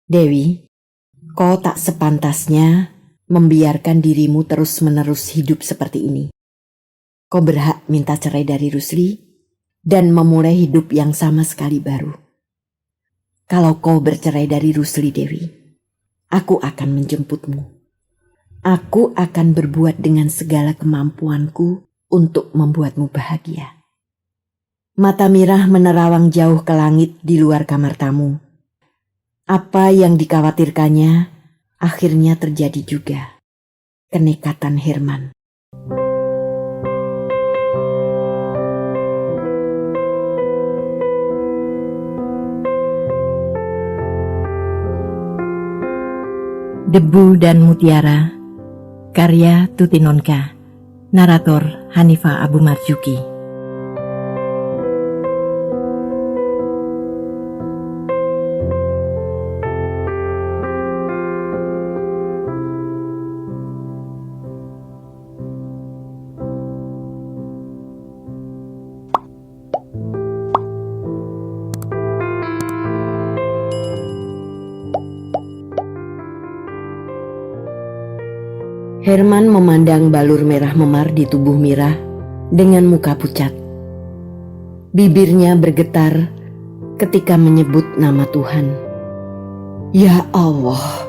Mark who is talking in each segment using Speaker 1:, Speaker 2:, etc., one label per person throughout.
Speaker 1: Dewi, kau tak sepantasnya membiarkan dirimu terus-menerus hidup seperti ini. Kau berhak minta cerai dari Rusli dan memulai hidup yang sama sekali baru. Kalau kau bercerai dari Rusli, Dewi, aku akan menjemputmu. Aku akan berbuat dengan segala kemampuanku untuk membuatmu bahagia. Mata Mirah menerawang jauh ke langit di luar kamar tamu. Apa yang dikhawatirkannya akhirnya terjadi juga. Kenekatan Herman. Debu dan Mutiara, karya Tuti Nonka, narator Hanifah Abu Marzuki. Herman memandang balur merah memar di tubuh Mirah dengan muka pucat. Bibirnya bergetar ketika menyebut nama Tuhan. Ya Allah!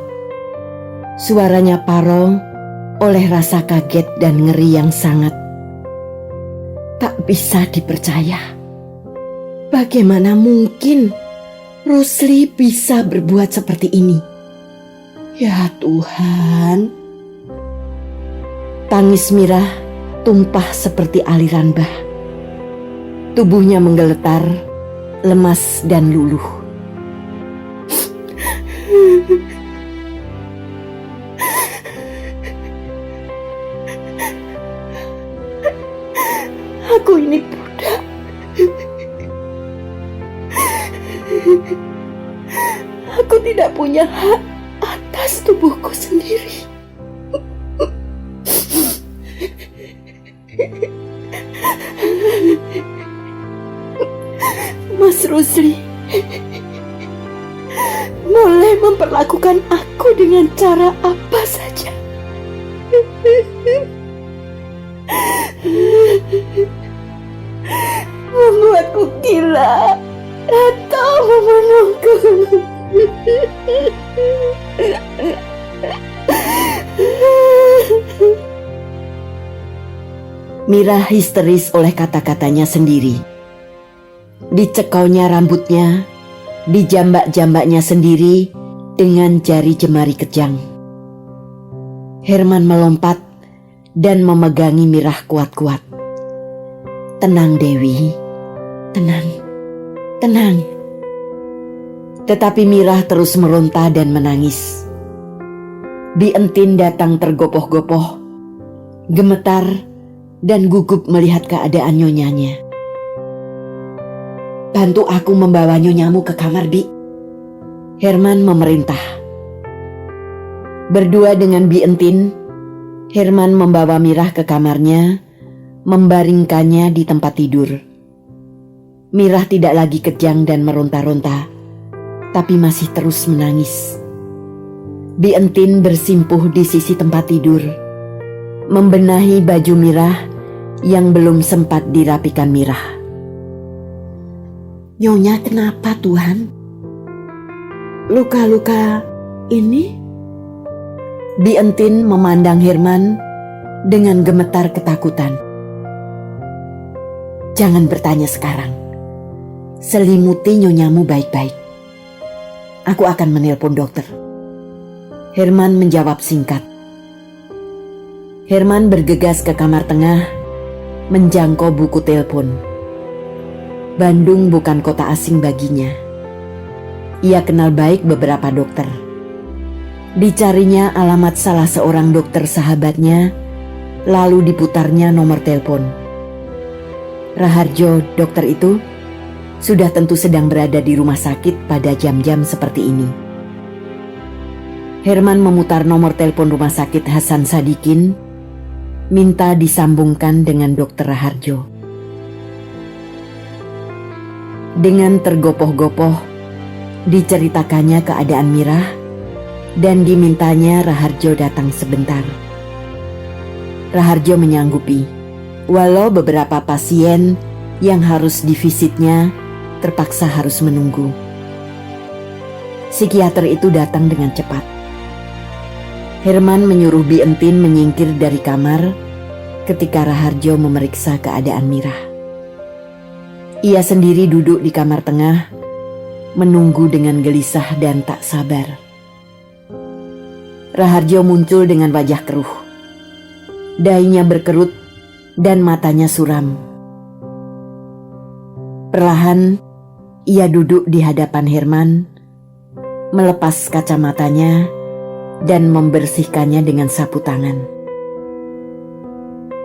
Speaker 1: Suaranya parau oleh rasa kaget dan ngeri yang sangat. Tak bisa dipercaya. Bagaimana mungkin Rusli bisa berbuat seperti ini? Ya Tuhan! Tangis Mirah tumpah seperti aliran bah. Tubuhnya menggeletar, lemas dan luluh. Aku ini budak. Aku tidak punya hak atas tubuhku sendiri. Mas Rusli boleh memperlakukan aku dengan cara apa saja. Membuatku gila atau membunuhku. Mirah histeris oleh kata-katanya sendiri. Dicekaunya rambutnya, dijambak-jambaknya sendiri dengan jari jemari kejang. Herman melompat dan memegangi Mirah kuat-kuat. Tenang Dewi, tenang, tenang. Tetapi Mirah terus meronta dan menangis. Bi Entin datang tergopoh-gopoh, gemetar dan gugup melihat keadaan nyonyanya. Bantu aku membawa nyonyamu ke kamar, Bi. Herman memerintah. Berdua dengan Bi Entin, Herman membawa Mirah ke kamarnya, membaringkannya di tempat tidur. Mirah tidak lagi kejang dan meronta-ronta, tapi masih terus menangis. Bi Entin bersimpuh di sisi tempat tidur, membenahi baju Mirah yang belum sempat dirapikan Mirah. Nyonya kenapa Tuhan? Luka-luka ini? Bi Entin memandang Herman dengan gemetar ketakutan. Jangan bertanya sekarang. Selimuti nyonyamu baik-baik. Aku akan menelpon dokter. Herman menjawab singkat. Herman bergegas ke kamar tengah, menjangkau buku telepon. Bandung bukan kota asing baginya. Ia kenal baik beberapa dokter. Dicarinya alamat salah seorang dokter sahabatnya, lalu diputarnya nomor telepon. Raharjo, dokter itu, sudah tentu sedang berada di rumah sakit pada jam-jam seperti ini. Herman memutar nomor telepon rumah sakit Hasan Sadikin, minta disambungkan dengan dokter Raharjo. Dengan tergopoh-gopoh, Diceritakannya keadaan Mirah dan dimintanya Raharjo datang sebentar. Raharjo menyanggupi, walau beberapa pasien yang harus divisitnya terpaksa harus menunggu. Psikiater itu datang dengan cepat. Herman menyuruh Bi Entin menyingkir dari kamar ketika Raharjo memeriksa keadaan Mirah. Ia sendiri duduk di kamar tengah, menunggu dengan gelisah dan tak sabar. Raharjo muncul dengan wajah keruh. Dahinya berkerut dan matanya suram. Perlahan, ia duduk di hadapan Herman, melepas kacamatanya dan membersihkannya dengan sapu tangan.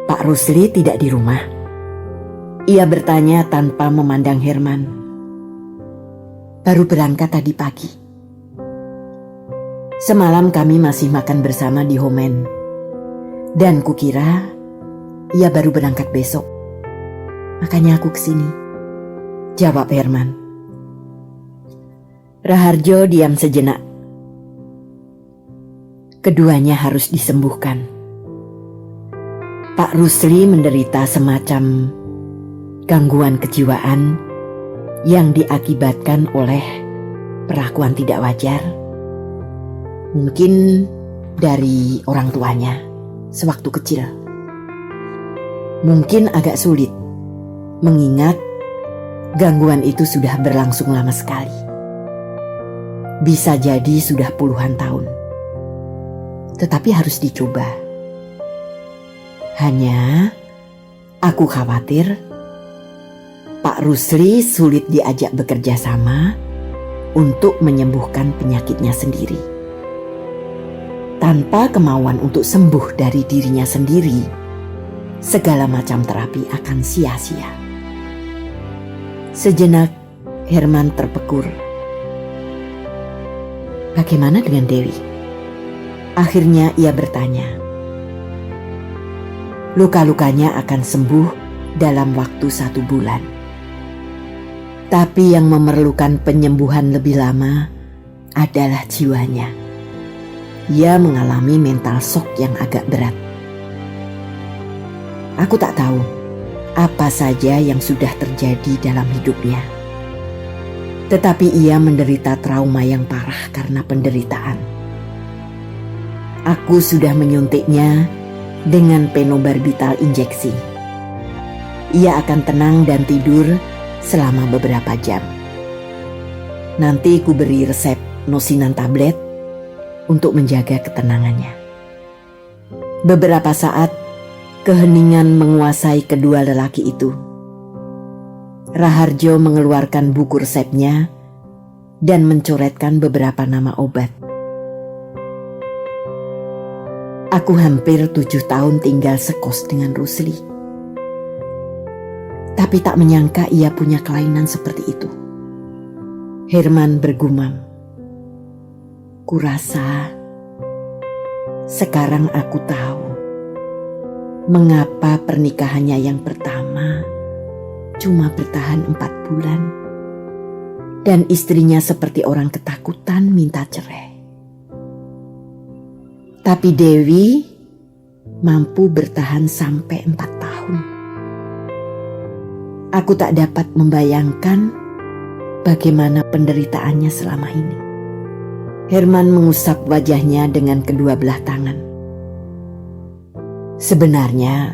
Speaker 1: Pak Rusli tidak di rumah? Ia bertanya tanpa memandang Herman. Baru berangkat tadi pagi. Semalam kami masih makan bersama di Homen. Dan kukira ia baru berangkat besok. Makanya aku kesini. Jawab Herman. Raharjo diam sejenak. Keduanya harus disembuhkan. Pak Rusli menderita semacam gangguan kejiwaan yang diakibatkan oleh perlakuan tidak wajar. Mungkin dari orang tuanya sewaktu kecil. Mungkin agak sulit mengingat gangguan itu sudah berlangsung lama sekali. Bisa jadi sudah puluhan tahun. Tetapi harus dicoba. Hanya aku khawatir Pak Rusli sulit diajak bekerja sama untuk menyembuhkan penyakitnya sendiri. Tanpa kemauan untuk sembuh dari dirinya sendiri, segala macam terapi akan sia-sia. Sejenak Herman terpekur. Bagaimana dengan Dewi? Akhirnya ia bertanya. Luka-lukanya akan sembuh dalam waktu 1 bulan. Tapi yang memerlukan penyembuhan lebih lama adalah jiwanya. Ia mengalami mental shock yang agak berat. Aku tak tahu apa saja yang sudah terjadi dalam hidupnya. Tetapi ia menderita trauma yang parah karena penderitaan. Aku sudah menyuntiknya dengan penobarbital injeksi. Ia akan tenang dan tidur selama beberapa jam. Nanti ku beri resep nosinan tablet untuk menjaga ketenangannya. Beberapa saat keheningan menguasai kedua lelaki itu. Raharjo mengeluarkan buku resepnya dan mencoretkan beberapa nama obat. Aku hampir 7 tahun tinggal sekos dengan Rusli. Tapi tak menyangka ia punya kelainan seperti itu. Herman bergumam. Kurasa sekarang aku tahu mengapa pernikahannya yang pertama cuma bertahan 4 bulan. Dan istrinya seperti orang ketakutan minta cerai. Tapi Dewi mampu bertahan sampai 4 tahun. Aku tak dapat membayangkan bagaimana penderitaannya selama ini. Herman mengusap wajahnya dengan kedua belah tangan. Sebenarnya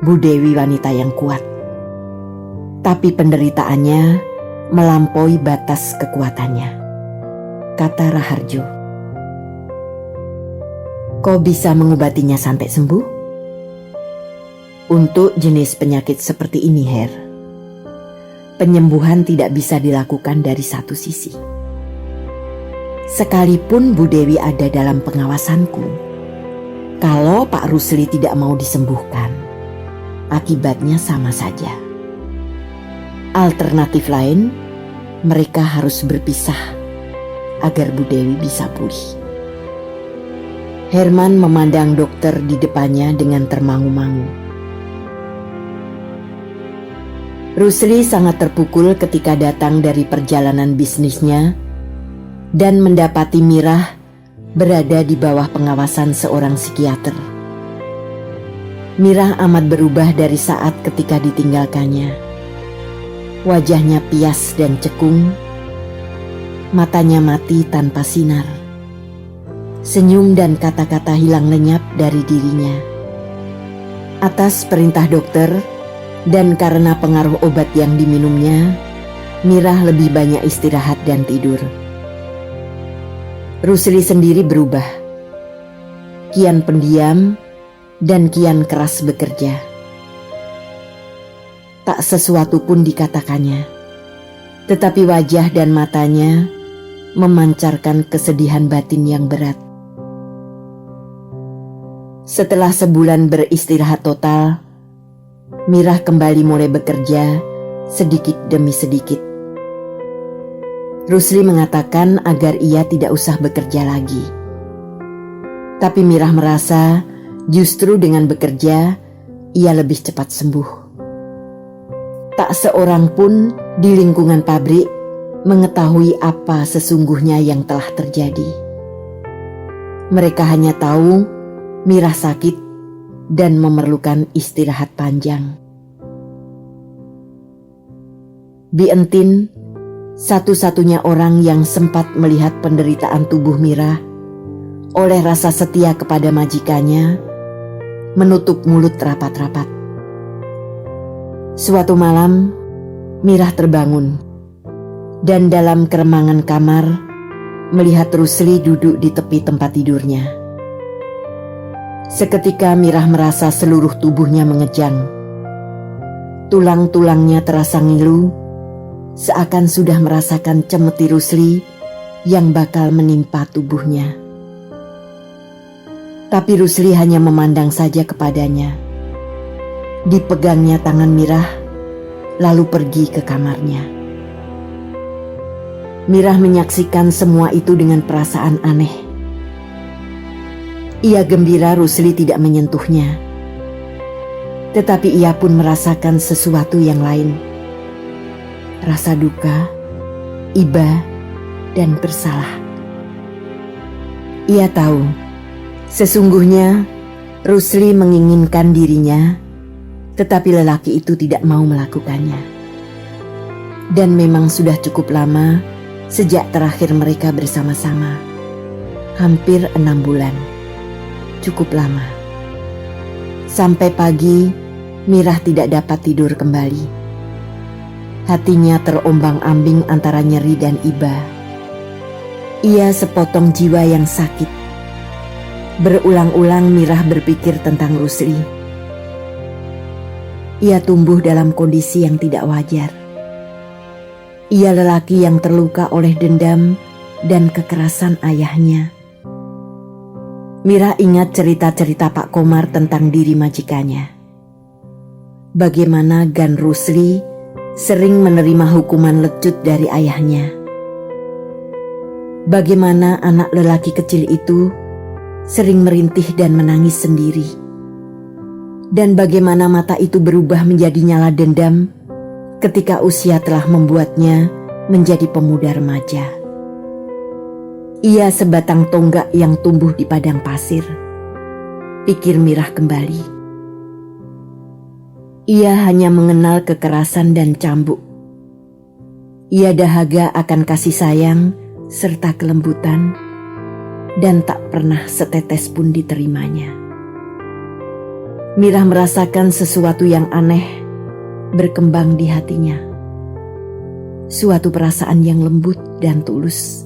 Speaker 1: Bu Dewi wanita yang kuat. Tapi penderitaannya melampaui batas kekuatannya, kata Raharjo. Kau bisa mengobatinya sampai sembuh? Untuk jenis penyakit seperti ini, Her, penyembuhan tidak bisa dilakukan dari satu sisi. Sekalipun Bu Dewi ada dalam pengawasanku, kalau Pak Rusli tidak mau disembuhkan, akibatnya sama saja. Alternatif lain, mereka harus berpisah agar Bu Dewi bisa pulih. Herman memandang dokter di depannya dengan termangu-mangu. Rusli sangat terpukul ketika datang dari perjalanan bisnisnya dan mendapati Mirah berada di bawah pengawasan seorang psikiater. Mirah amat berubah dari saat ketika ditinggalkannya. Wajahnya pias dan cekung, matanya mati tanpa sinar. Senyum dan kata-kata hilang lenyap dari dirinya. Atas perintah dokter dan karena pengaruh obat yang diminumnya, Mirah lebih banyak istirahat dan tidur. Rusli sendiri berubah. Kian pendiam dan kian keras bekerja. Tak sesuatu pun dikatakannya, tetapi wajah dan matanya memancarkan kesedihan batin yang berat. Setelah sebulan beristirahat total, Mirah kembali mulai bekerja sedikit demi sedikit. Rusli mengatakan agar ia tidak usah bekerja lagi. Tapi Mirah merasa justru dengan bekerja ia lebih cepat sembuh. Tak seorang pun di lingkungan pabrik mengetahui apa sesungguhnya yang telah terjadi. Mereka hanya tahu Mirah sakit dan memerlukan istirahat panjang. Bi Entin, satu-satunya orang yang sempat melihat penderitaan tubuh Mirah, oleh rasa setia kepada majikannya, menutup mulut rapat-rapat. Suatu malam, Mirah terbangun dan dalam keremangan kamar melihat Rusli duduk di tepi tempat tidurnya. Seketika Mirah merasa seluruh tubuhnya mengejang. Tulang-tulangnya terasa ngilu, seakan sudah merasakan cemeti Rusli yang bakal menimpa tubuhnya. Tapi Rusli hanya memandang saja kepadanya. Dipegangnya tangan Mirah, lalu pergi ke kamarnya. Mirah menyaksikan semua itu dengan perasaan aneh. Ia gembira Rusli tidak menyentuhnya, tetapi ia pun merasakan sesuatu yang lain. Rasa duka, iba, dan bersalah. Ia tahu, sesungguhnya Rusli menginginkan dirinya, tetapi lelaki itu tidak mau melakukannya. Dan memang sudah cukup lama sejak terakhir mereka bersama-sama. Hampir 6 bulan. Cukup lama. Sampai pagi, Mirah tidak dapat tidur kembali. Hatinya terombang-ambing antara nyeri dan iba. Ia sepotong jiwa yang sakit. Berulang-ulang Mirah berpikir tentang Rusli. Ia tumbuh dalam kondisi yang tidak wajar. Ia lelaki yang terluka oleh dendam dan kekerasan ayahnya. Mirah ingat cerita-cerita Pak Komar tentang diri majikannya. Bagaimana Gan Rusli sering menerima hukuman lecut dari ayahnya. Bagaimana anak lelaki kecil itu sering merintih dan menangis sendiri. Dan bagaimana mata itu berubah menjadi nyala dendam ketika usia telah membuatnya menjadi pemuda remaja. Ia sebatang tonggak yang tumbuh di padang pasir, pikir Mirah kembali. Ia hanya mengenal kekerasan dan cambuk. Ia dahaga akan kasih sayang serta kelembutan, dan tak pernah setetes pun diterimanya. Mirah merasakan sesuatu yang aneh berkembang di hatinya. Suatu perasaan yang lembut dan tulus.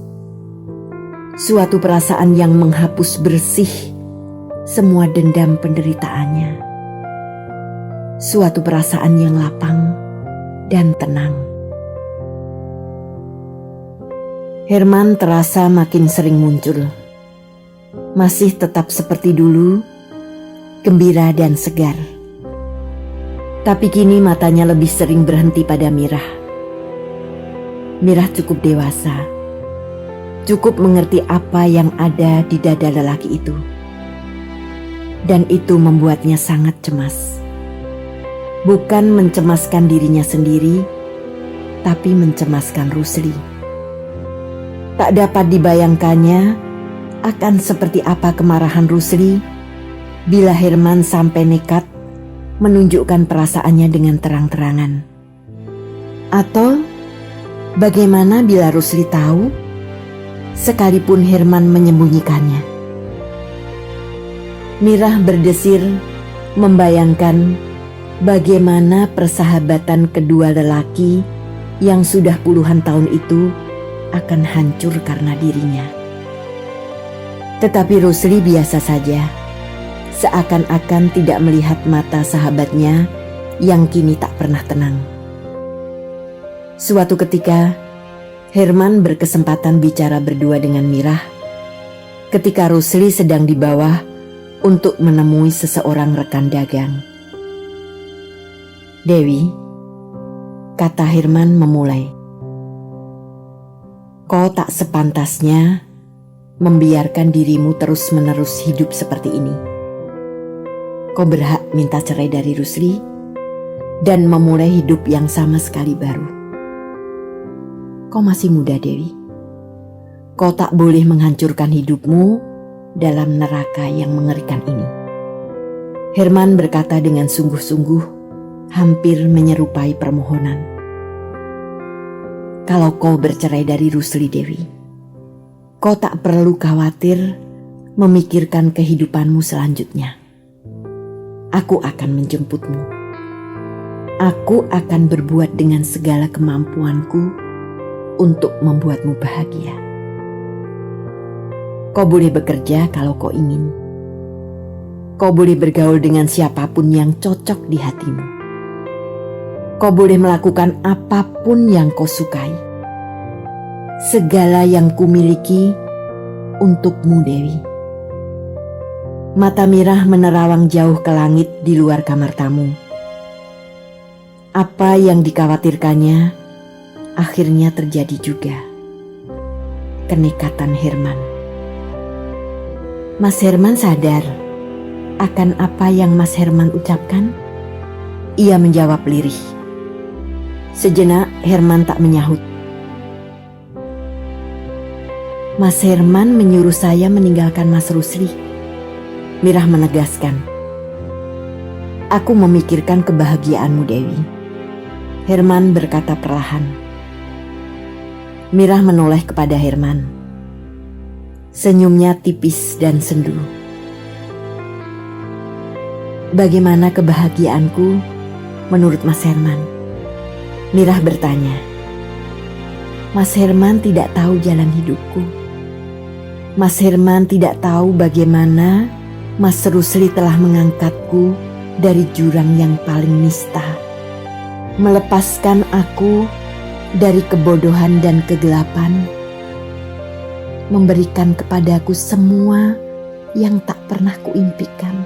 Speaker 1: Suatu perasaan yang menghapus bersih semua dendam penderitaannya. Suatu perasaan yang lapang dan tenang. Herman terasa makin sering muncul. Masih tetap seperti dulu, gembira dan segar. Tapi kini matanya lebih sering berhenti pada Mirah. Mirah cukup dewasa. Cukup mengerti apa yang ada di dada lelaki itu. Dan itu membuatnya sangat cemas. Bukan mencemaskan dirinya sendiri, tapi mencemaskan Rusli. Tak dapat dibayangkannya akan seperti apa kemarahan Rusli bila Herman sampai nekat menunjukkan perasaannya dengan terang-terangan. Atau bagaimana bila Rusli tahu sekalipun Herman menyembunyikannya. Mirah berdesir membayangkan bagaimana persahabatan kedua lelaki yang sudah puluhan tahun itu akan hancur karena dirinya. Tetapi Rusli biasa saja, seakan-akan tidak melihat mata sahabatnya yang kini tak pernah tenang. Suatu ketika, Herman berkesempatan bicara berdua dengan Mirah ketika Rusli sedang di bawah untuk menemui seseorang rekan dagang. "Dewi," kata Herman memulai, "kau tak sepantasnya membiarkan dirimu terus-menerus hidup seperti ini. Kau berhak minta cerai dari Rusli dan memulai hidup yang sama sekali baru. Kau masih muda, Dewi. Kau tak boleh menghancurkan hidupmu dalam neraka yang mengerikan ini." Herman berkata dengan sungguh-sungguh, hampir menyerupai permohonan. "Kalau kau bercerai dari Rusli, Dewi, kau tak perlu khawatir memikirkan kehidupanmu selanjutnya. Aku akan menjemputmu. Aku akan berbuat dengan segala kemampuanku untuk membuatmu bahagia. Kau boleh bekerja kalau kau ingin. Kau boleh bergaul dengan siapapun yang cocok di hatimu. Kau boleh melakukan apapun yang kau sukai. Segala yang kumiliki untukmu, Dewi." Mata Mirah menerawang jauh ke langit di luar kamar tamu. Apa yang dikhawatirkannya akhirnya terjadi juga. Kenekatan Herman. Mas Herman sadar akan apa yang Mas Herman ucapkan. Ia menjawab lirih. Sejenak Herman tak menyahut. "Mas Herman menyuruh saya meninggalkan Mas Rusli," Mirah menegaskan. "Aku memikirkan kebahagiaanmu, Dewi," Herman berkata perlahan. Mirah menoleh kepada Herman. Senyumnya tipis dan sendu. "Bagaimana kebahagiaanku menurut Mas Herman?" Mirah bertanya. Mas Herman tidak tahu jalan hidupku. Mas Herman tidak tahu bagaimana Mas Rusli telah mengangkatku dari jurang yang paling nista, melepaskan aku dari kebodohan dan kegelapan, memberikan kepadaku semua yang tak pernah kuimpikan.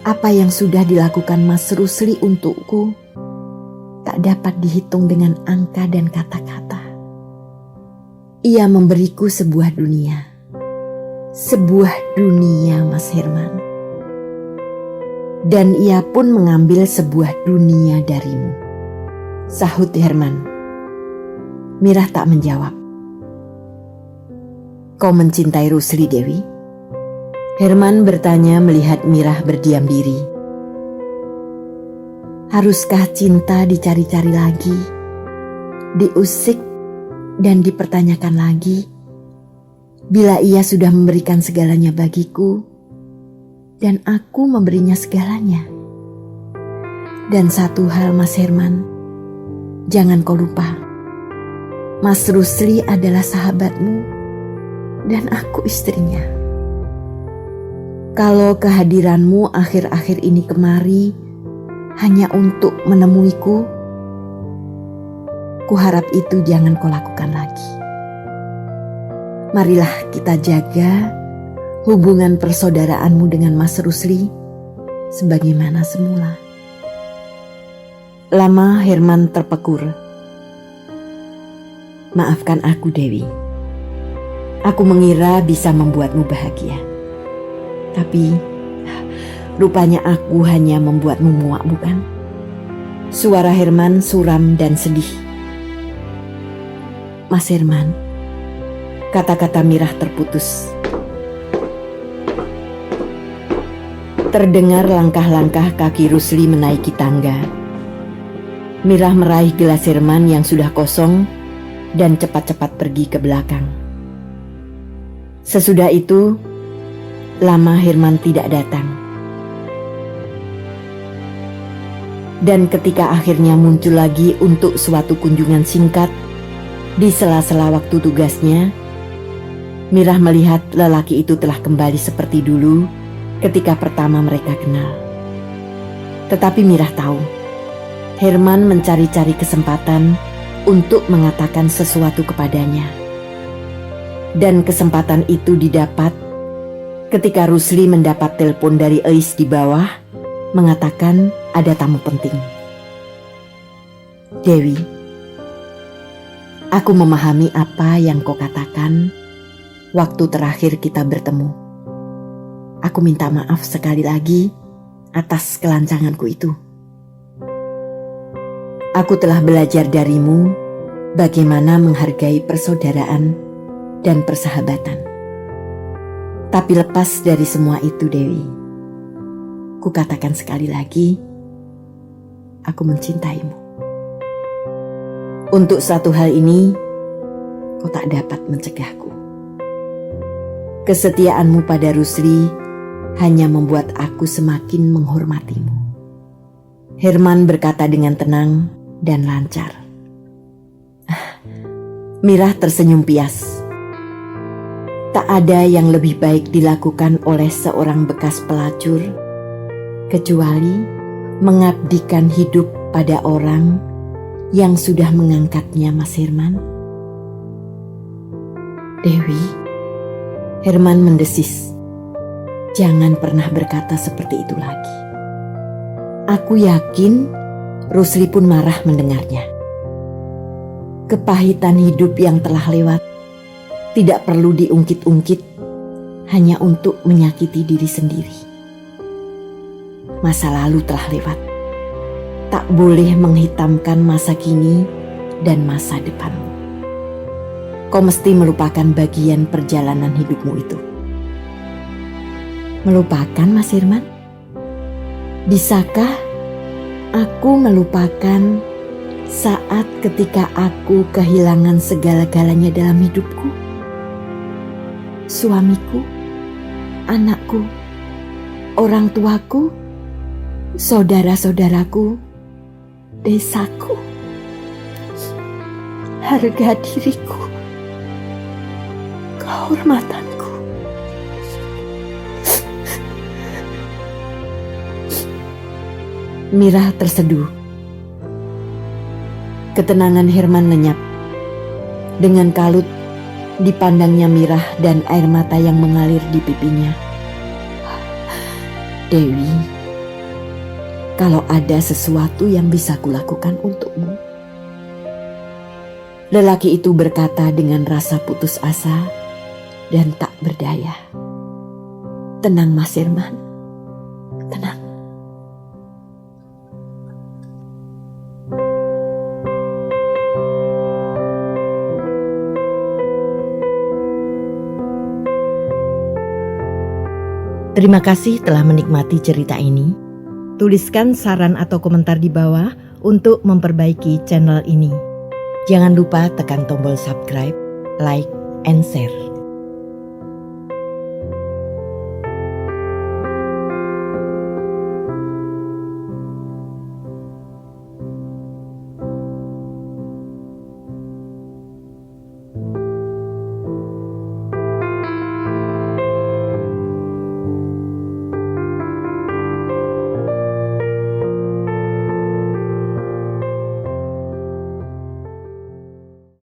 Speaker 1: Apa yang sudah dilakukan Mas Rusli untukku tak dapat dihitung dengan angka dan kata-kata. Ia memberiku sebuah dunia. Sebuah dunia, Mas Herman. Dan ia pun mengambil sebuah dunia darimu, sahut Herman. Mirah tak menjawab. "Kau mencintai Rusli, Dewi?" Herman bertanya melihat Mirah berdiam diri. Haruskah cinta dicari-cari lagi, diusik dan dipertanyakan lagi, bila ia sudah memberikan segalanya bagiku dan aku memberinya segalanya? Dan satu hal, Mas Herman, jangan kau lupa, Mas Rusli adalah sahabatmu dan aku istrinya. Kalau kehadiranmu akhir-akhir ini kemari hanya untuk menemuiku, kuharap itu jangan kau lakukan lagi. Marilah kita jaga hubungan persaudaraanmu dengan Mas Rusli sebagaimana semula. Lama Herman terpekur. "Maafkan aku, Dewi. Aku mengira bisa membuatmu bahagia. Tapi rupanya aku hanya membuatmu muak, bukan?" Suara Herman suram dan sedih. Mas Herman. Kata-kata Mirah terputus. Terdengar langkah-langkah kaki Rusli menaiki tangga. Mirah meraih gelas Herman yang sudah kosong dan cepat-cepat pergi ke belakang. Sesudah itu, lama Herman tidak datang. Dan ketika akhirnya muncul lagi untuk suatu kunjungan singkat di sela-sela waktu tugasnya, Mirah melihat lelaki itu telah kembali seperti dulu ketika pertama mereka kenal. Tetapi Mirah tahu, Herman mencari-cari kesempatan untuk mengatakan sesuatu kepadanya. Dan kesempatan itu didapat ketika Rusli mendapat telepon dari Eis di bawah mengatakan ada tamu penting. Dewi, aku memahami apa yang kau katakan waktu terakhir kita bertemu. Aku minta maaf sekali lagi atas kelancanganku itu. Aku telah belajar darimu bagaimana menghargai persaudaraan dan persahabatan. Tapi lepas dari semua itu, Dewi, ku katakan sekali lagi, aku mencintaimu. Untuk satu hal ini, kau tak dapat mencegahku. Kesetiaanmu pada Rusli hanya membuat aku semakin menghormatimu. Herman berkata dengan tenang dan lancar. Mirah tersenyum pias. Tak ada yang lebih baik dilakukan oleh seorang bekas pelacur kecuali mengabdikan hidup pada orang yang sudah mengangkatnya, Mas Herman. Dewi, Herman mendesis. Jangan pernah berkata seperti itu lagi. Aku yakin Rusli pun marah mendengarnya. Kepahitan hidup yang telah lewat tidak perlu diungkit-ungkit hanya untuk menyakiti diri sendiri. Masa lalu telah lewat. Tak boleh menghitamkan masa kini dan masa depanmu. Kau mesti melupakan bagian perjalanan hidupmu itu. Melupakan, Mas Herman? Bisakah aku melupakan saat ketika aku kehilangan segala-galanya dalam hidupku? Suamiku, anakku, orang tuaku, saudara-saudaraku, desaku, harga diriku, kehormatanku. Mirah terseduh. Ketenangan Herman lenyap. Dengan kalut dipandangnya Mirah dan air mata yang mengalir di pipinya. Dewi, kalau ada sesuatu yang bisa kulakukan untukmu. Lelaki itu berkata dengan rasa putus asa dan tak berdaya. Tenang, Mas Herman, tenang. Terima kasih telah menikmati cerita ini. Tuliskan saran atau komentar di bawah untuk memperbaiki channel ini. Jangan lupa tekan tombol subscribe, like, and share.